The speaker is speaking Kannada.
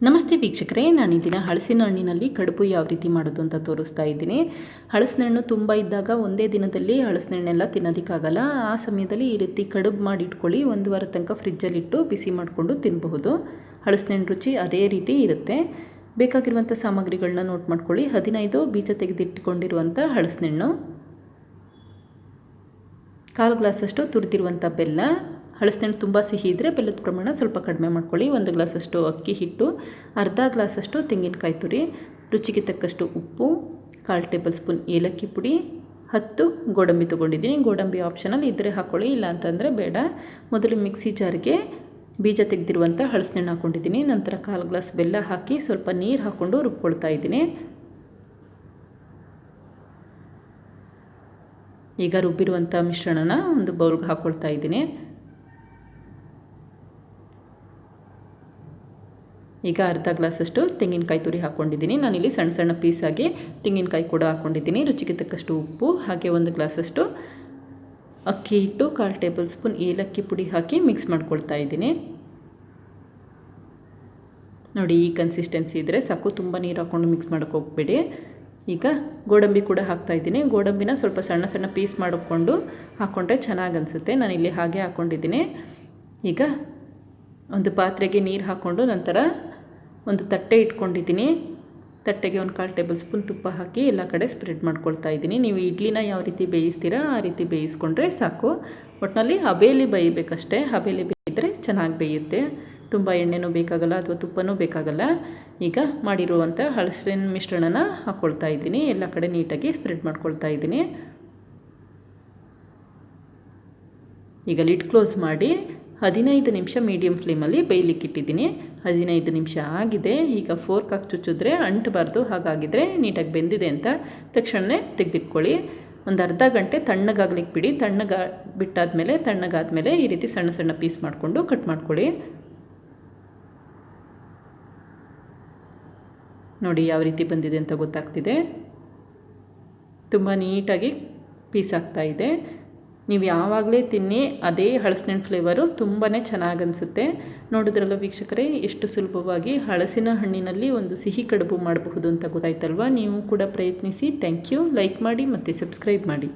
ನಮಸ್ತೆ ವೀಕ್ಷಕರೇ, ನಾನು ಈ ದಿನ ಹಲಸಿನ ಹಣ್ಣಿನಲ್ಲಿ ಕಡುಬು ಯಾವ ರೀತಿ ಮಾಡೋದು ಅಂತ ತೋರಿಸ್ತಾ ಇದ್ದೀನಿ. ಹಲಸಿನ ಹಣ್ಣು ತುಂಬ ಇದ್ದಾಗ ಒಂದೇ ದಿನದಲ್ಲಿ ಹಲಸಿನ ಹಣ್ಣೆಲ್ಲ ತಿನ್ನೋದಕ್ಕಾಗಲ್ಲ. ಆ ಸಮಯದಲ್ಲಿ ಈ ರೀತಿ ಕಡುಬು ಮಾಡಿ ಇಟ್ಕೊಳ್ಳಿ. 1 ವಾರ ತನಕ ಫ್ರಿಜ್ಜಲ್ಲಿಟ್ಟು ಬಿಸಿ ಮಾಡಿಕೊಂಡು ತಿನ್ನಬಹುದು. ಹಲಸಿನ ಹಣ್ಣು ರುಚಿ ಅದೇ ರೀತಿ ಇರುತ್ತೆ. ಬೇಕಾಗಿರುವಂಥ ಸಾಮಗ್ರಿಗಳನ್ನ ನೋಟ್ ಮಾಡ್ಕೊಳ್ಳಿ. 15 ಬೀಜ ತೆಗೆದಿಟ್ಟುಕೊಂಡಿರುವಂಥ ಹಲಸಿನ ಹಣ್ಣು, 1/4 ಗ್ಲಾಸಷ್ಟು ತುರಿದಿರುವಂಥ ಬೆಲ್ಲ. ಹಲಸಿನ ಹಣ್ಣು ತುಂಬ ಸಿಹಿ ಇದ್ದರೆ ಬೆಲ್ಲದ ಪ್ರಮಾಣ ಸ್ವಲ್ಪ ಕಡಿಮೆ ಮಾಡ್ಕೊಳ್ಳಿ. 1 ಗ್ಲಾಸಷ್ಟು ಅಕ್ಕಿ ಹಿಟ್ಟು, ಅರ್ಧ ಗ್ಲಾಸಷ್ಟು ತೆಂಗಿನಕಾಯಿ ತುರಿ, ರುಚಿಗೆ ತಕ್ಕಷ್ಟು ಉಪ್ಪು, 1/4 ಟೇಬಲ್ ಸ್ಪೂನ್ ಏಲಕ್ಕಿ ಪುಡಿ, 10 ಗೋಡಂಬಿ ತೊಗೊಂಡಿದ್ದೀನಿ. ಗೋಡಂಬಿ ಆಪ್ಷನಲ್ ಇದ್ದರೆ ಹಾಕ್ಕೊಳ್ಳಿ, ಇಲ್ಲ ಅಂತಂದರೆ ಬೇಡ. ಮೊದಲು ಮಿಕ್ಸಿ ಜಾರ್ಗೆ ಬೀಜ ತೆಗೆದಿರುವಂಥ ಹಲಸಿನ ಹಣ್ಣು ಹಾಕ್ಕೊಂಡಿದ್ದೀನಿ. ನಂತರ 1/4 ಗ್ಲಾಸ್ ಬೆಲ್ಲ ಹಾಕಿ ಸ್ವಲ್ಪ ನೀರು ಹಾಕ್ಕೊಂಡು ರುಬ್ಕೊಳ್ತಾ ಇದ್ದೀನಿ. ಈಗ ರುಬ್ಬಿರುವಂಥ ಮಿಶ್ರಣನ ಒಂದು ಬೌಲ್ಗೆ ಹಾಕ್ಕೊಳ್ತಾ ಇದ್ದೀನಿ. ಈಗ ಅರ್ಧ ಗ್ಲಾಸಷ್ಟು ತೆಂಗಿನಕಾಯಿ ತುರಿ ಹಾಕ್ಕೊಂಡಿದ್ದೀನಿ. ನಾನಿಲ್ಲಿ ಸಣ್ಣ ಸಣ್ಣ ಪೀಸಾಗಿ ತೆಂಗಿನಕಾಯಿ ಕೂಡ ಹಾಕ್ಕೊಂಡಿದ್ದೀನಿ. ರುಚಿಗೆ ತಕ್ಕಷ್ಟು ಉಪ್ಪು, ಹಾಗೆ 1 ಗ್ಲಾಸಷ್ಟು ಅಕ್ಕಿ ಹಿಟ್ಟು, 1/4 ಟೇಬಲ್ ಸ್ಪೂನ್ ಏಲಕ್ಕಿ ಪುಡಿ ಹಾಕಿ ಮಿಕ್ಸ್ ಮಾಡ್ಕೊಳ್ತಾ ಇದ್ದೀನಿ. ನೋಡಿ, ಈ ಕನ್ಸಿಸ್ಟೆನ್ಸಿ ಇದ್ದರೆ ಸಾಕು, ತುಂಬ ನೀರು ಹಾಕ್ಕೊಂಡು ಮಿಕ್ಸ್ ಮಾಡೋಕ್ಕೆ ಹೋಗಬೇಡಿ. ಈಗ ಗೋಡಂಬಿ ಕೂಡ ಹಾಕ್ತಾಯಿದ್ದೀನಿ. ಗೋಡಂಬಿನ ಸ್ವಲ್ಪ ಸಣ್ಣ ಸಣ್ಣ ಪೀಸ್ ಮಾಡಿಕೊಂಡು ಹಾಕ್ಕೊಂಡ್ರೆ ಚೆನ್ನಾಗಿ ಅನಿಸುತ್ತೆ. ನಾನಿಲ್ಲಿ ಹಾಗೆ ಹಾಕ್ಕೊಂಡಿದ್ದೀನಿ. ಈಗ ಒಂದು ಪಾತ್ರೆಗೆ ನೀರು ಹಾಕ್ಕೊಂಡು ನಂತರ ಒಂದು ತಟ್ಟೆ ಇಟ್ಕೊಂಡಿದ್ದೀನಿ. ತಟ್ಟೆಗೆ 1/4 ಟೇಬಲ್ ಸ್ಪೂನ್ ತುಪ್ಪ ಹಾಕಿ ಎಲ್ಲ ಕಡೆ ಸ್ಪ್ರೆಡ್ ಮಾಡ್ಕೊಳ್ತಾ ಇದ್ದೀನಿ. ನೀವು ಇಡ್ಲಿನ ಯಾವ ರೀತಿ ಬೇಯಿಸ್ತೀರಾ ಆ ರೀತಿ ಬೇಯಿಸ್ಕೊಂಡ್ರೆ ಸಾಕು. ಒಟ್ಟಿನಲ್ಲಿ ಹಬೆಯಲ್ಲಿ ಬೇಯಬೇಕಷ್ಟೇ. ಹಬೆಯಲ್ಲಿ ಬೇಯಿದ್ರೆ ಚೆನ್ನಾಗಿ ಬೇಯುತ್ತೆ. ತುಂಬ ಎಣ್ಣೆನೂ ಬೇಕಾಗಲ್ಲ ಅಥವಾ ತುಪ್ಪನೂ ಬೇಕಾಗಲ್ಲ. ಈಗ ಮಾಡಿರುವಂಥ ಹಲಸಿನ ಮಿಶ್ರಣನ ಹಾಕ್ಕೊಳ್ತಾ ಇದ್ದೀನಿ. ಎಲ್ಲ ಕಡೆ ನೀಟಾಗಿ ಸ್ಪ್ರೆಡ್ ಮಾಡ್ಕೊಳ್ತಾ ಇದ್ದೀನಿ. ಈಗ ಲಿಡ್ ಕ್ಲೋಸ್ ಮಾಡಿ 15 ನಿಮಿಷ ಮೀಡಿಯಮ್ ಫ್ಲೇಮಲ್ಲಿ ಬೇಯಲಿಕ್ಕಿಟ್ಟಿದ್ದೀನಿ. 15 ನಿಮಿಷ ಆಗಿದೆ. ಈಗ ಫೋರ್ಕ್ ಹಾಕಿ ಚುಚ್ಚಿದ್ರೆ ಅಂಟಬಾರ್ದು. ಹಾಗಾಗಿದ್ದರೆ ನೀಟಾಗಿ ಬೆಂದಿದೆ ಅಂತ ತಕ್ಷಣ ತೆಗೆದಿಟ್ಕೊಳ್ಳಿ. ಒಂದು ಅರ್ಧ ಗಂಟೆ ತಣ್ಣಗಾಗ್ಲಿಕ್ಕೆ ಬಿಡಿ. ತಣ್ಣಗಾದ್ಮೇಲೆ ಈ ರೀತಿ ಸಣ್ಣ ಸಣ್ಣ ಪೀಸ್ ಮಾಡಿಕೊಂಡು ಕಟ್ ಮಾಡ್ಕೊಳ್ಳಿ. ನೋಡಿ ಯಾವ ರೀತಿ ಬಂದಿದೆ ಅಂತ ಗೊತ್ತಾಗ್ತಿದೆ. ತುಂಬ ನೀಟಾಗಿ ಪೀಸ್ ಆಗ್ತಾಯಿದೆ. ನೀವು ಯಾವಾಗಲೇ ತಿನ್ನಿ, ಅದೇ ಹಲಸಿನ ಹಣ್ಣು ಫ್ಲೇವರು ತುಂಬಾ ಚೆನ್ನಾಗಿ ಅನಿಸುತ್ತೆ. ನೋಡಿದ್ರಲ್ಲ ವೀಕ್ಷಕರೇ, ಎಷ್ಟು ಸುಲಭವಾಗಿ ಹಲಸಿನ ಹಣ್ಣಿನಲ್ಲಿ ಒಂದು ಸಿಹಿ ಕಡುಬು ಮಾಡಬಹುದು ಅಂತ ಗೊತ್ತಾಯ್ತಲ್ವ. ನೀವು ಕೂಡ ಪ್ರಯತ್ನಿಸಿ. Thank you. ಲೈಕ್ ಮಾಡಿ ಮತ್ತು ಸಬ್ಸ್ಕ್ರೈಬ್ ಮಾಡಿ.